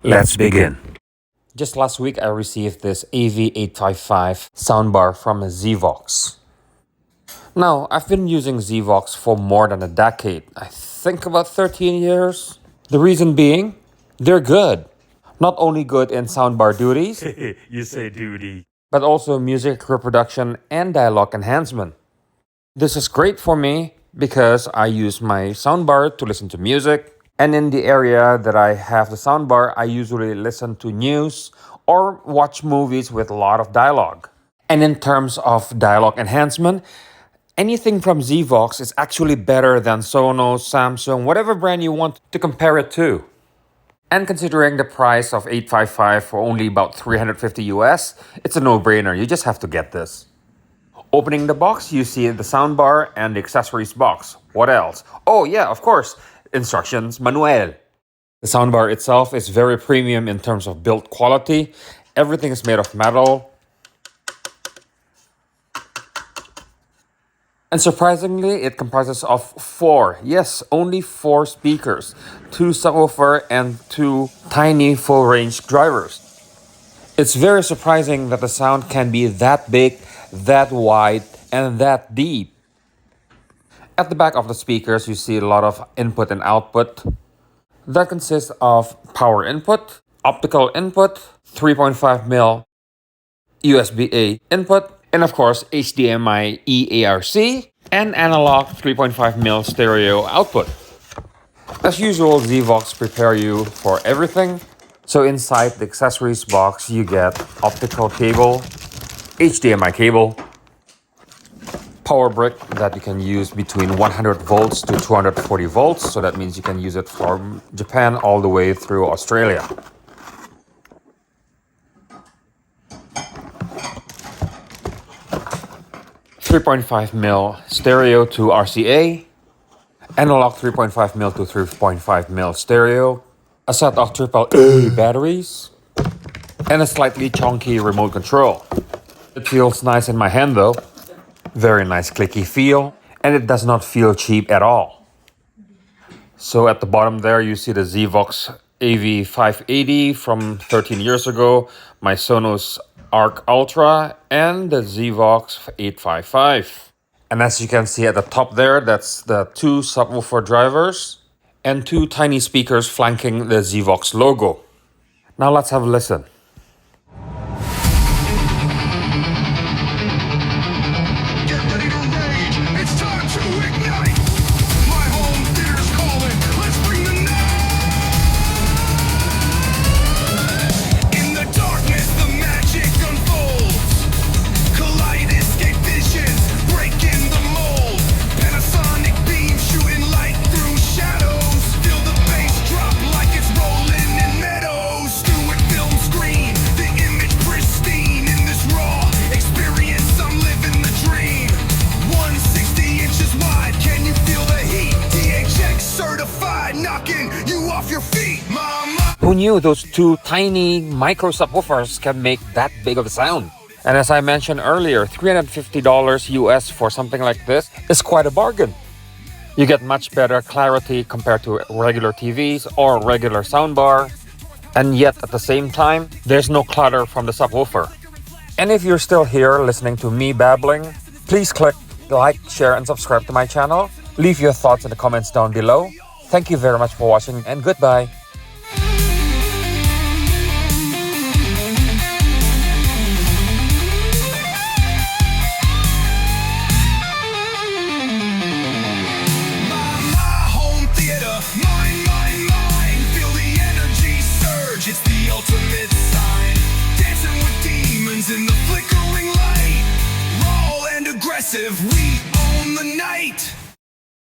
Let's begin. Just last week, I received this AV855 soundbar from ZVOX. Now, I've been using ZVOX for more than a decade. I think about 13 years. The reason being, they're good. Not only good in soundbar duties, You say duty. but also music reproduction and dialogue enhancement. This is great for me because I use my soundbar to listen to music, and in the area that I have the soundbar, I usually listen to news or watch movies with a lot of dialogue. And in terms of dialogue enhancement, anything from ZVOX is actually better than Sonos, Samsung, whatever brand you want to compare it to. And considering the price of 855 for only about 350 US, it's a no-brainer. You just have to get this. Opening the box, you see the soundbar and the accessories box. What else? Oh yeah, of course, instructions manual. The soundbar itself is very premium in terms of build quality. Everything is made of metal. And surprisingly, it comprises of only four speakers, 2 subwoofer and 2 tiny full-range drivers. It's very surprising that the sound can be that big, that wide, and that deep. At the back of the speakers, you see a lot of input and output. That consists of power input, optical input, 3.5mm USB-A input, and of course HDMI eARC, and analog 3.5mm stereo output. As usual, ZVOX prepare you for everything. So inside the accessories box, you get optical cable, HDMI cable, power brick that you can use between 100 volts to 240 volts. So that means you can use it from Japan all the way through Australia. .5mm stereo to RCA, analog 3.5mm to 3.5mm stereo, a set of AAA batteries, and a slightly chunky remote control. It feels nice in my hand though. Very nice clicky feel, and it does not feel cheap at all. So at the bottom there you see the ZVOX AV855 from 13 years ago, my Sonos Arc Ultra, and the ZVOX 855. And as you can see at the top there, that's the 2 subwoofer drivers and 2 tiny speakers flanking the ZVOX logo. Now let's have a listen. Get ready to rage. It's time to ignite. My home theater's calling. Let's bring the night. In the darkness, the magic unfolds. Kaleidoscope visions breaking the mold. Panasonic beams shooting light through shadows. Feel the bass drop like it's rolling in meadows. Stewart film screen, the image pristine in this raw experience. I'm living the dream. 160 inches wide, can you feel the heat? DHX certified, knocking you off your feet, mama. Who knew those 2 tiny micro subwoofers can make that big of a sound? And as I mentioned earlier, $350 US for something like this is quite a bargain. You get much better clarity compared to regular TVs or regular soundbar. And yet at the same time, there's no clutter from the subwoofer. And if you're still here listening to me babbling, please click like, share, and subscribe to my channel. Leave your thoughts in the comments down below. Thank you very much for watching, and goodbye. My home theater, mine. Feel the energy surge, it's the ultimate sign. Dancing with demons in the flickering light. Raw and aggressive, we own the night.